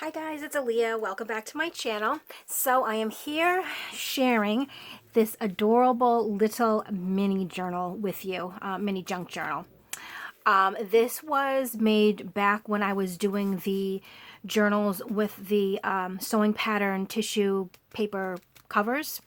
Hi guys, it's Alia. Welcome back to my channel. So I am here sharing this adorable little mini journal with you, mini junk journal. This was made back when I was doing the journals with the sewing pattern tissue paper covers.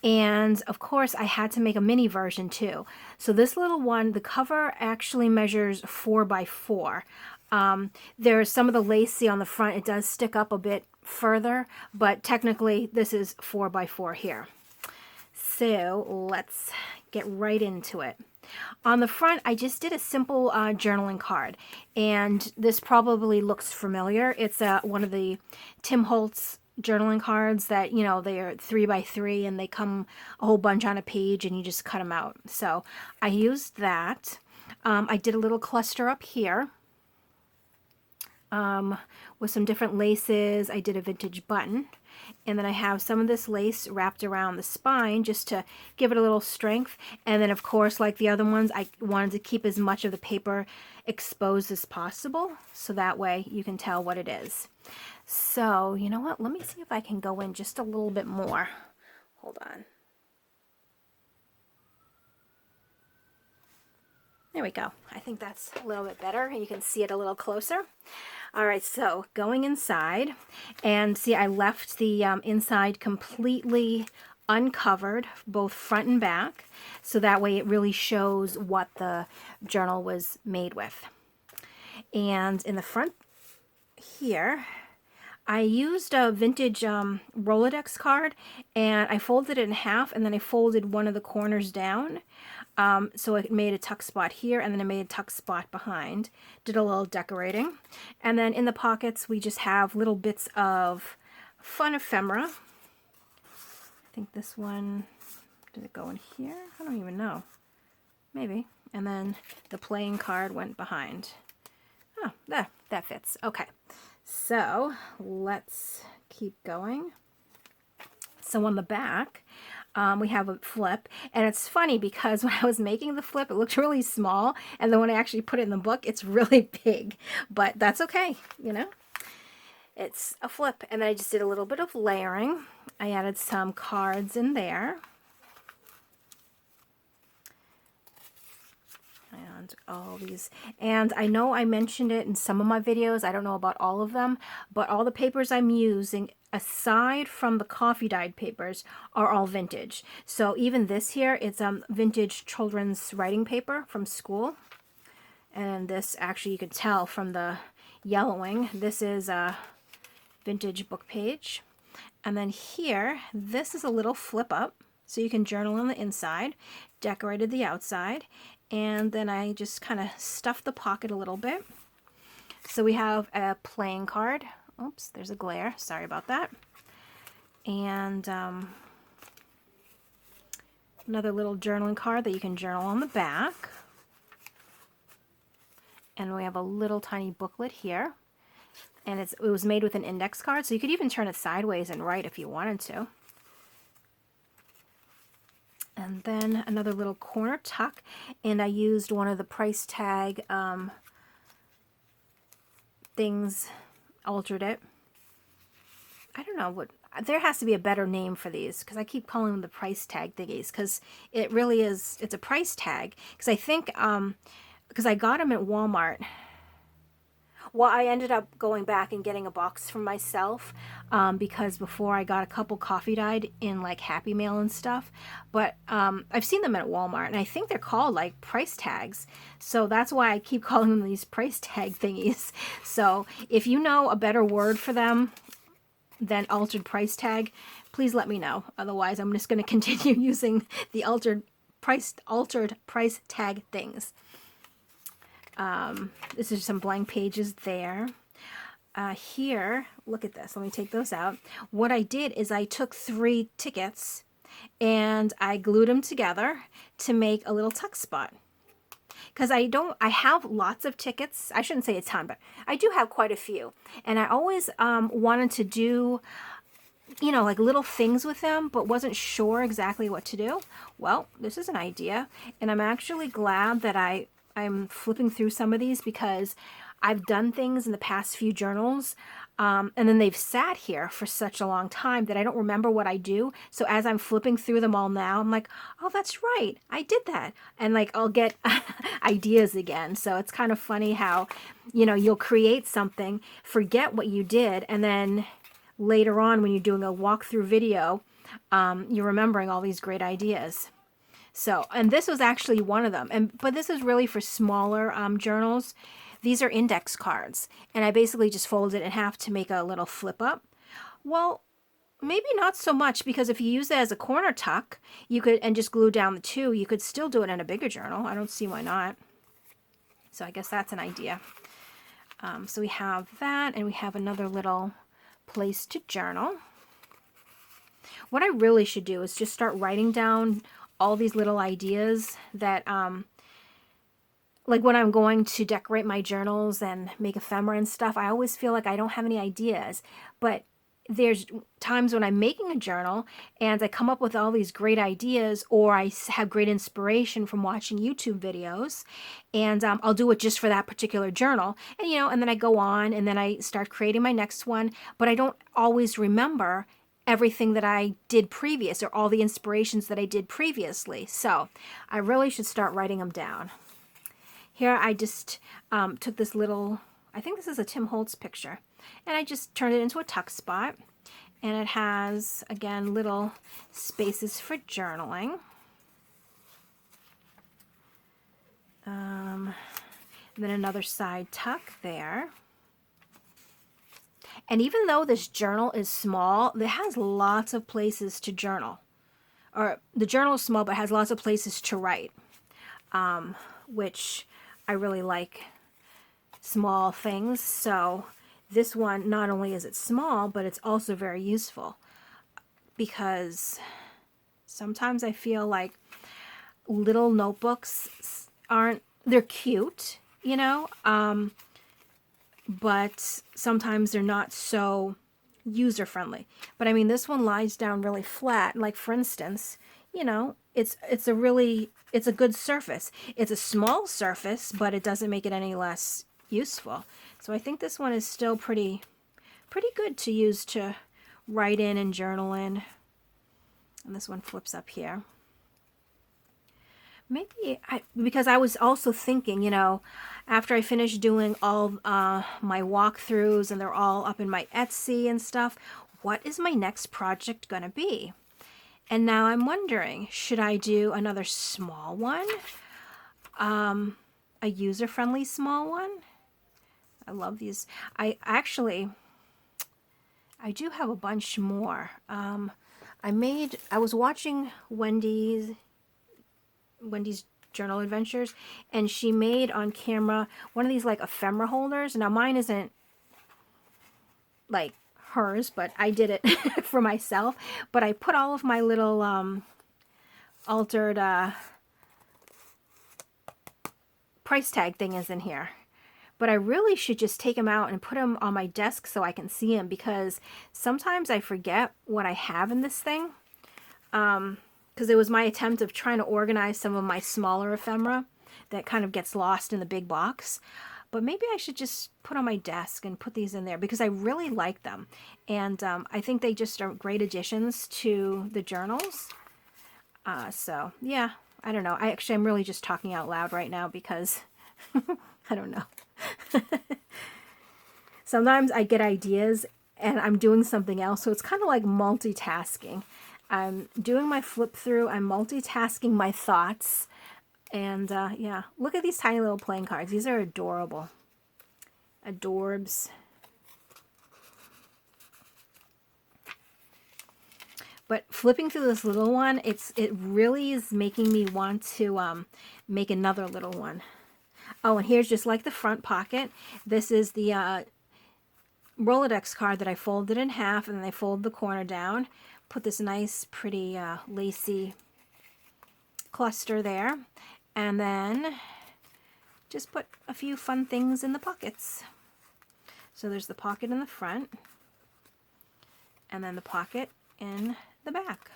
And of course I had to make a mini version too. So this little one, the cover actually measures 4 by 4. There's some of the lace, see on the front, it does stick up a bit further, but technically this is 4 by 4 here. So let's get right into it. On the front, I just did a simple journaling card, and this probably looks familiar. It's one of the Tim Holtz journaling cards that, you know, they are 3 by 3 and they come a whole bunch on a page and you just cut them out. So I used that. I did a little cluster up here with some different laces. I did a vintage button, and then I have some of this lace wrapped around the spine just to give it a little strength. And then of course, like the other ones, I wanted to keep as much of the paper exposed as possible, so that way you can tell what it is. So you know what, let me see if I can go in just a little bit more. Hold on. There we go. I think that's a little bit better, and you can see it a little closer. All right, so going inside, and see, I left the inside completely uncovered, both front and back, so that way it really shows what the journal was made with. And in the front here, I used a vintage Rolodex card, and I folded it in half, and then I folded one of the corners down. So it made a tuck spot here, and then I made a tuck spot behind. Did a little decorating. And then in the pockets, we just have little bits of fun ephemera. I think this one, did it go in here? I don't even know. Maybe. And then the playing card went behind. Oh, that fits. Okay. So let's keep going. So on the back, we have a flip, and it's funny because when I was making the flip, it looked really small, and then when I actually put it in the book, it's really big, but that's okay, you know, it's a flip. And then I just did a little bit of layering. I added some cards in there, and all these, and I know I mentioned it in some of my videos, I don't know about all of them, but all the papers I'm using, aside from the coffee dyed papers, are all vintage. So even this here, it's vintage children's writing paper from school. And this, actually you could tell from the yellowing, this is a vintage book page. And then here, this is a little flip up, so you can journal on the inside, decorated the outside, and then I just kind of stuffed the pocket a little bit. So we have a playing card. Oops, there's a glare. Sorry about that. And another little journaling card that you can journal on the back. And we have a little tiny booklet here. And it was made with an index card, so you could even turn it sideways and write if you wanted to. And then another little corner tuck, and I used one of the price tag things, altered it. I don't know what, there has to be a better name for these, because I keep calling them the price tag thingies, because it really is, it's a price tag, because I think, because I got them at Walmart. Well, I ended up going back and getting a box for myself, because before I got a couple coffee dyed in like Happy Mail and stuff, but I've seen them at Walmart, and I think they're called like price tags, so that's why I keep calling them these price tag thingies. So if you know a better word for them than altered price tag, please let me know. Otherwise, I'm just going to continue using the altered price tag things. This is some blank pages there. Here, look at this. Let me take those out. What I did is I took 3 tickets and I glued them together to make a little tuck spot. Because I have lots of tickets. I shouldn't say a ton, but I do have quite a few. And I always wanted to do, you know, like little things with them, but wasn't sure exactly what to do. Well, this is an idea, and I'm actually glad that I'm flipping through some of these, because I've done things in the past few journals, and then they've sat here for such a long time that I don't remember what I do. So as I'm flipping through them all now, I'm like, oh, that's right, I did that. And like, I'll get ideas again. So it's kind of funny how, you know, you'll create something, forget what you did, and then later on when you're doing a walkthrough video, you're remembering all these great ideas. So, and this was actually one of them. But this is really for smaller journals. These are index cards. And I basically just folded it in half to make a little flip up. Well, maybe not so much, because if you use it as a corner tuck, you could, and just glue down the two, you could still do it in a bigger journal. I don't see why not. So I guess that's an idea. So we have that, and we have another little place to journal. What I really should do is just start writing down all these little ideas that, like when I'm going to decorate my journals and make ephemera and stuff, I always feel like I don't have any ideas. But there's times when I'm making a journal and I come up with all these great ideas, or I have great inspiration from watching YouTube videos, and I'll do it just for that particular journal. And, you know, and then I go on and then I start creating my next one, but I don't always remember everything that I did previous, or all the inspirations that I did previously. So I really should start writing them down. Here I just took this little, I think this is a Tim Holtz picture, and I just turned it into a tuck spot. And it has, again, little spaces for journaling. And then another side tuck there. And even though this journal is small, it has lots of places to journal. Or the journal is small, but has lots of places to write, which I really like small things. So this one, not only is it small, but it's also very useful, because sometimes I feel like little notebooks they're cute, you know, but sometimes they're not so user-friendly. But I mean, this one lies down really flat. Like, for instance, you know, it's a good surface. It's a small surface, but it doesn't make it any less useful. So I think this one is still pretty good to use to write in and journal in. And this one flips up here. Maybe because I was also thinking, you know, after I finish doing all my walkthroughs and they're all up in my Etsy and stuff, what is my next project going to be? And now I'm wondering, should I do another small one? A user-friendly small one? I love these. I do have a bunch more. I was watching Wendy's Journal Adventures, and she made on camera one of these like ephemera holders. Now mine isn't like hers, but I did it for myself. But I put all of my little altered price tag thing is in here. But I really should just take them out and put them on my desk so I can see them, because sometimes I forget what I have in this thing. Because it was my attempt of trying to organize some of my smaller ephemera that kind of gets lost in the big box. But maybe I should just put on my desk and put these in there, because I really like them. And I think they just are great additions to the journals. So, yeah, I don't know. I'm really just talking out loud right now because I don't know. Sometimes I get ideas and I'm doing something else. So it's kind of like multitasking. I'm doing my flip through. I'm multitasking my thoughts. And yeah, look at these tiny little playing cards. These are adorable. Adorbs. But flipping through this little one, it really is making me want to make another little one. Oh, and here's just like the front pocket. This is the Rolodex card that I folded in half, and then I fold the corner down. Put this nice, pretty, lacy cluster there. And then just put a few fun things in the pockets. So there's the pocket in the front, and then the pocket in the back.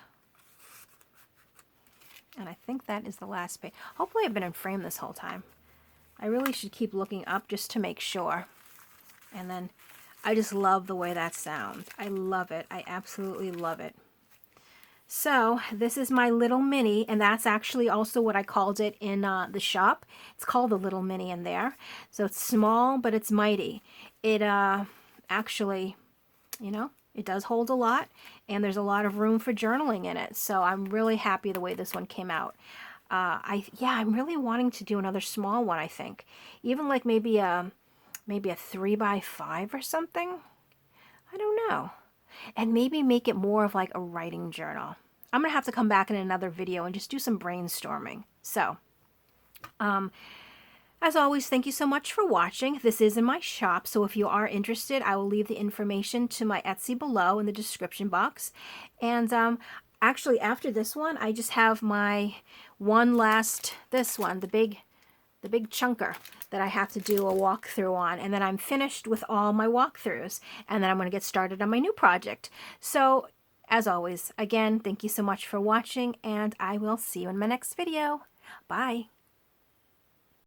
And I think that is the last page. Hopefully I've been in frame this whole time. I really should keep looking up just to make sure. And then I just love the way that sounds. I love it. I absolutely love it. So this is my little mini, and that's actually also what I called it in the shop. It's called the little mini in there. So it's small, but it's mighty. It actually, you know, it does hold a lot, and there's a lot of room for journaling in it. So I'm really happy the way this one came out. I'm really wanting to do another small one, I think. Even like maybe a 3x5 or something. I don't know. And maybe make it more of like a writing journal. I'm going to have to come back in another video and just do some brainstorming. So, as always, thank you so much for watching. This is in my shop, so if you are interested, I will leave the information to my Etsy below in the description box. And actually, after this one, I just have my this one, the big chunker that I have to do a walkthrough on, and then I'm finished with all my walkthroughs, and then I'm going to get started on my new project. So, as always, again, thank you so much for watching, and I will see you in my next video. Bye!